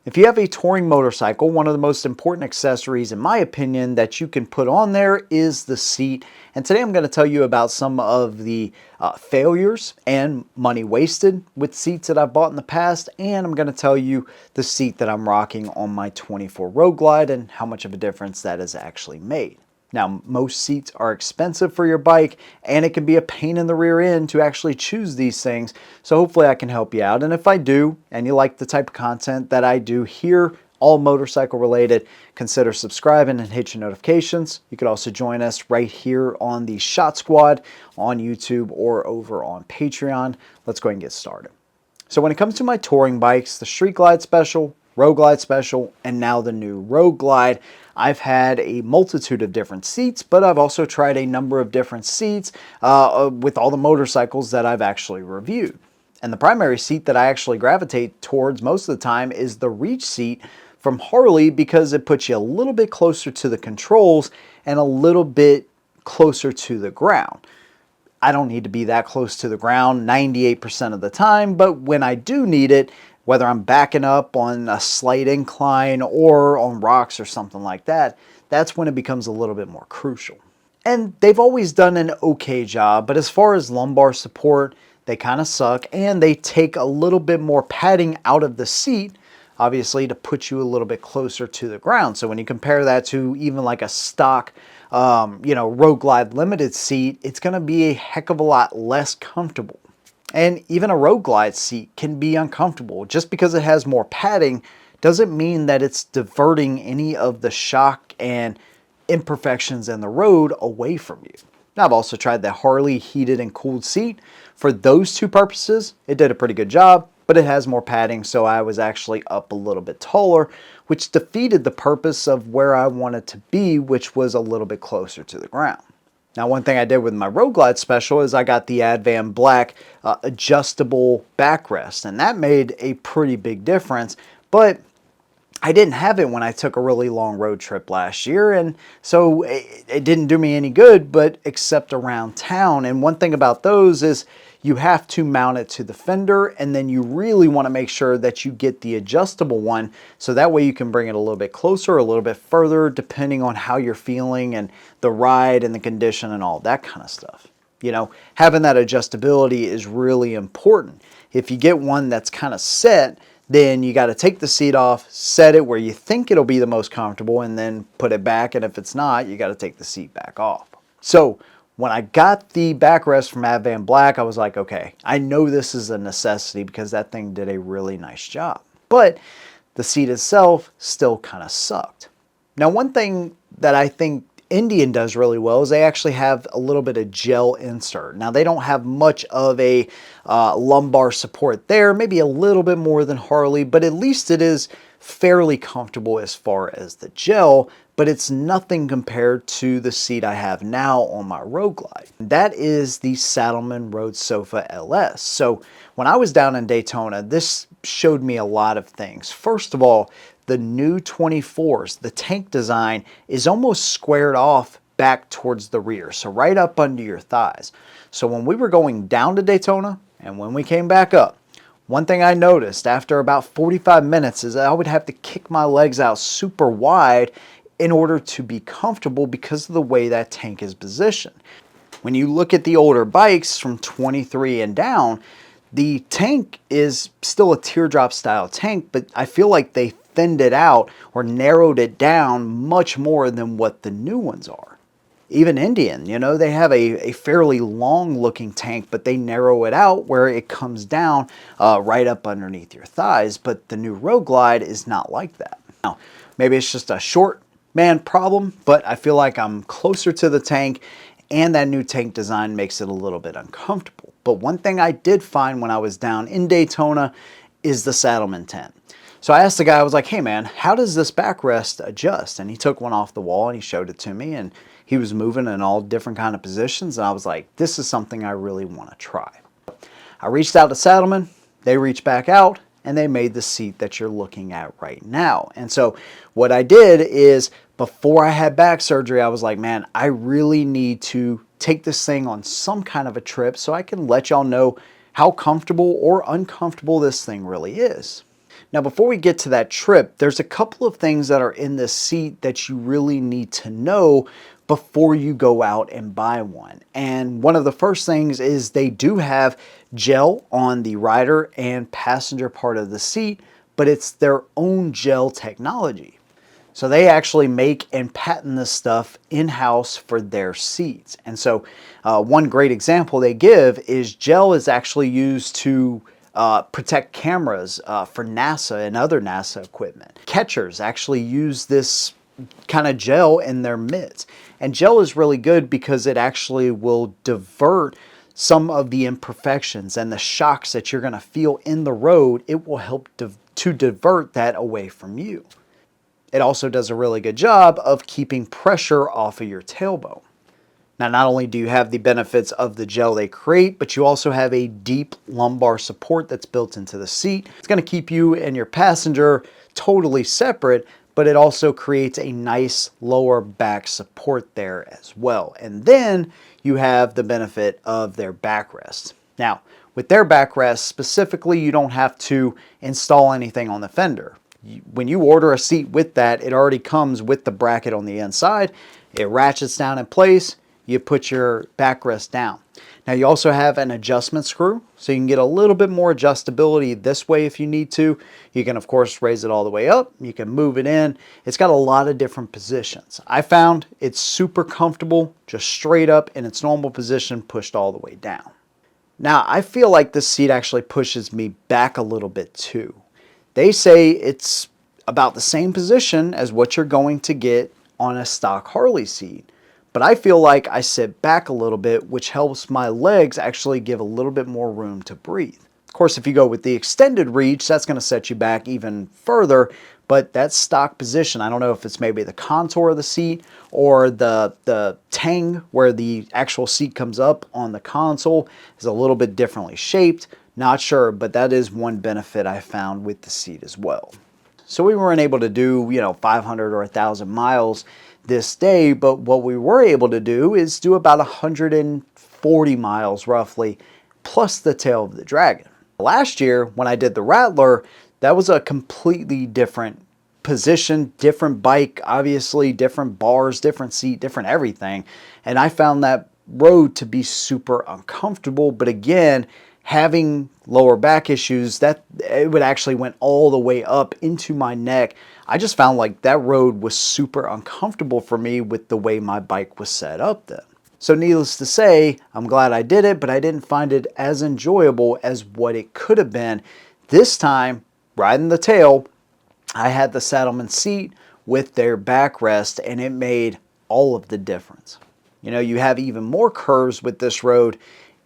If you have a touring motorcycle, one of the most important accessories, in my opinion, that you can put on there is the seat. And today I'm going to tell you about some of the failures and money wasted with seats that I've bought in the past. And I'm going to tell you the seat that I'm rocking on my 24 Road Glide and how much of a difference that has actually made. Now, most seats are expensive for your bike, and it can be a pain in the rear end to actually choose these things. So hopefully I can help you out. And if I do, and you like the type of content that I do here, all motorcycle related, consider subscribing and hit your notifications. You could also join us right here on the Shot Squad on YouTube or over on Patreon. Let's go ahead and get started. So when it comes to my touring bikes, the Street Glide Special, Road Glide Special, and now the new Road Glide, I've had a multitude of different seats, but I've also tried a number of different seats with all the motorcycles that I've actually reviewed. And the primary seat that I actually gravitate towards most of the time is the Reach seat from Harley, because it puts you a little bit closer to the controls and a little bit closer to the ground. I don't need to be that close to the ground 98% of the time, but when I do need it, whether I'm backing up on a slight incline or on rocks or something like that, that's when it becomes a little bit more crucial. And they've always done an okay job, but as far as lumbar support, they kind of suck, and they take a little bit more padding out of the seat, obviously, to put you a little bit closer to the ground. So when you compare that to even like a stock Road Glide Limited seat, it's going to be a heck of a lot less comfortable. And even a Road Glide seat can be uncomfortable. Just because it has more padding doesn't mean that it's diverting any of the shock and imperfections in the road away from you. Now, I've also tried the Harley heated and cooled seat. For those two purposes, it did a pretty good job, but it has more padding, so I was actually up a little bit taller, which defeated the purpose of where I wanted to be, which was a little bit closer to the ground. Now, one thing I did with my Road Glide Special is I got the Advan Black adjustable backrest, and that made a pretty big difference, but I didn't have it when I took a really long road trip last year, and so it didn't do me any good, but except around town. And one thing about those is you have to mount it to the fender, and then you really want to make sure that you get the adjustable one, so that way you can bring it a little bit closer, a little bit further, depending on how you're feeling and the ride and the condition and all that kind of stuff. You know, having that adjustability is really important. If you get one that's kind of set, then you got to take the seat off, set it where you think it'll be the most comfortable, and then put it back. And if it's not, you got to take the seat back off. So when I got the backrest from Advan Black, I was like, okay, I know this is a necessity because that thing did a really nice job. But the seat itself still kind of sucked. Now, one thing that I think Indian does really well is they actually have a little bit of gel insert. Now, they don't have much of a lumbar support there, maybe a little bit more than Harley, but at least it is fairly comfortable as far as the gel, but it's nothing compared to the seat I have now on my Road Glide. That is the Saddlemen Road Sofa LS. So when I was down in Daytona, this showed me a lot of things. First of all, the new 24s, the tank design is almost squared off back towards the rear, so right up under your thighs. So when we were going down to Daytona and when we came back up, one thing I noticed after about 45 minutes is I would have to kick my legs out super wide in order to be comfortable because of the way that tank is positioned. When you look at the older bikes from 23 and down, the tank is still a teardrop style tank, but I feel like they thinned it out or narrowed it down much more than what the new ones are. Even Indian, you know, they have a fairly long looking tank, but they narrow it out where it comes down right up underneath your thighs. But the new Road Glide is not like that. Now, maybe it's just a short man problem, but I feel like I'm closer to the tank, and that new tank design makes it a little bit uncomfortable. But one thing I did find when I was down in Daytona is the Saddlemen tent. So I asked the guy, I was like, hey man, how does this backrest adjust? And he took one off the wall and he showed it to me, and he was moving in all different kind of positions. And I was like, this is something I really want to try. I reached out to Saddlemen, they reached back out, and they made the seat that you're looking at right now. And so what I did is, before I had back surgery, I was like, man, I really need to take this thing on some kind of a trip so I can let y'all know how comfortable or uncomfortable this thing really is. Now, before we get to that trip, there's a couple of things that are in this seat that you really need to know before you go out and buy one. And one of the first things is they do have gel on the rider and passenger part of the seat, but it's their own gel technology. So they actually make and patent this stuff in-house for their seats. And so one great example they give is gel is actually used to protect cameras for NASA and other NASA equipment. Catchers actually use this kind of gel in their mitts. And gel is really good because it actually will divert some of the imperfections and the shocks that you're going to feel in the road. It will help to divert that away from you. It also does a really good job of keeping pressure off of your tailbone. Now, not only do you have the benefits of the gel they create, but you also have a deep lumbar support that's built into the seat. It's going to keep you and your passenger totally separate, but it also creates a nice lower back support there as well. And then you have the benefit of their backrest. Now, with their backrest specifically, you don't have to install anything on the fender. When you order a seat with that, it already comes with the bracket on the inside. It ratchets down in place. You put your backrest down. Now you also have an adjustment screw, so you can get a little bit more adjustability this way if you need to. You can of course raise it all the way up. You can move it in. It's got a lot of different positions. I found it's super comfortable, just straight up in its normal position, pushed all the way down. Now I feel like this seat actually pushes me back a little bit too. They say it's about the same position as what you're going to get on a stock Harley seat. But I feel like I sit back a little bit, which helps my legs actually give a little bit more room to breathe. Of course, if you go with the extended reach, that's going to set you back even further, but that stock position, I don't know if it's maybe the contour of the seat or the tang where the actual seat comes up on the console is a little bit differently shaped. Not sure, but that is one benefit I found with the seat as well. So we weren't able to do, 500 or 1,000 miles this day, but what we were able to do is do about 140 miles roughly, plus the tail of the Dragon. Last year, when I did the Rattler, that was a completely different position, different bike, obviously, different bars, different seat, different everything. And I found that road to be super uncomfortable, but again, having lower back issues, that it would actually went all the way up into my neck. I just found like that road was super uncomfortable for me with the way my bike was set up then. So needless to say, I'm glad I did it, but I didn't find it as enjoyable as what it could have been. This time, riding the tail, I had the Saddlemen seat with their backrest, and it made all of the difference. You have even more curves with this road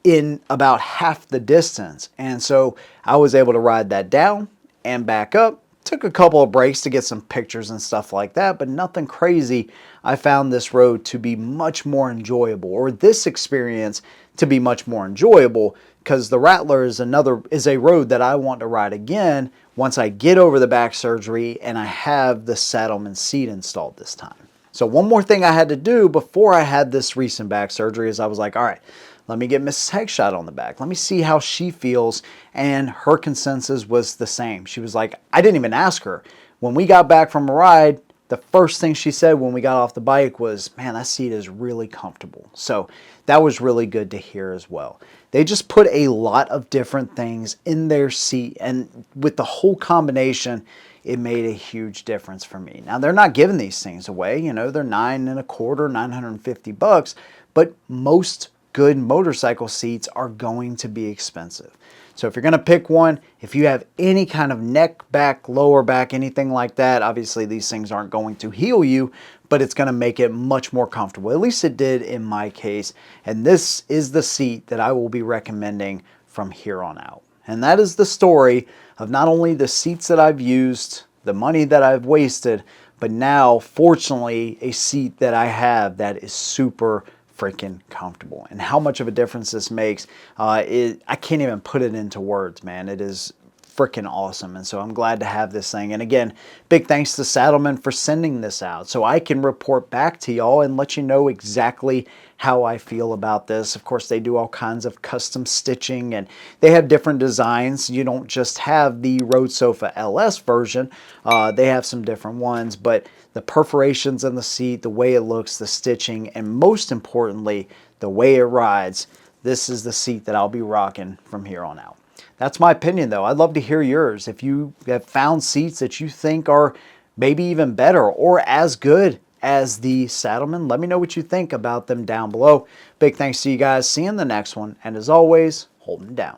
in about half the distance. And so I was able to ride that down and back up. Took a couple of breaks to get some pictures and stuff like that, but nothing crazy. I found this road to be much more enjoyable, or this experience to be much more enjoyable, because the Rattler is a road that I want to ride again once I get over the back surgery and I have the Saddlemen seat installed this time. So one more thing I had to do before I had this recent back surgery is I was like, all right, let me get Mrs. Hegshot on the back. Let me see how she feels. And her consensus was the same. She was like, I didn't even ask her. When we got back from a ride, the first thing she said when we got off the bike was, man, that seat is really comfortable. So that was really good to hear as well. They just put a lot of different things in their seat. And with the whole combination, it made a huge difference for me. Now, they're not giving these things away. They're $925, $950, but most good motorcycle seats are going to be expensive. So if you're going to pick one, if you have any kind of neck, back, lower back, anything like that, obviously these things aren't going to heal you, but it's going to make it much more comfortable. At least it did in my case. And this is the seat that I will be recommending from here on out. And that is the story of not only the seats that I've used, the money that I've wasted, but now, fortunately, a seat that I have that is super freaking comfortable. And how much of a difference this makes, I can't even put it into words, man. It is freaking awesome. And so I'm glad to have this thing. And again, big thanks to Saddlemen for sending this out so I can report back to y'all and let you know exactly how I feel about this. Of course, they do all kinds of custom stitching and they have different designs. You don't just have the Road Sofa LS version. They have some different ones, but the perforations in the seat, the way it looks, the stitching, and most importantly, the way it rides, this is the seat that I'll be rocking from here on out. That's my opinion, though. I'd love to hear yours. If you have found seats that you think are maybe even better or as good as the Saddlemen, let me know what you think about them down below. Big thanks to you guys. See you in the next one. And as always, hold them down.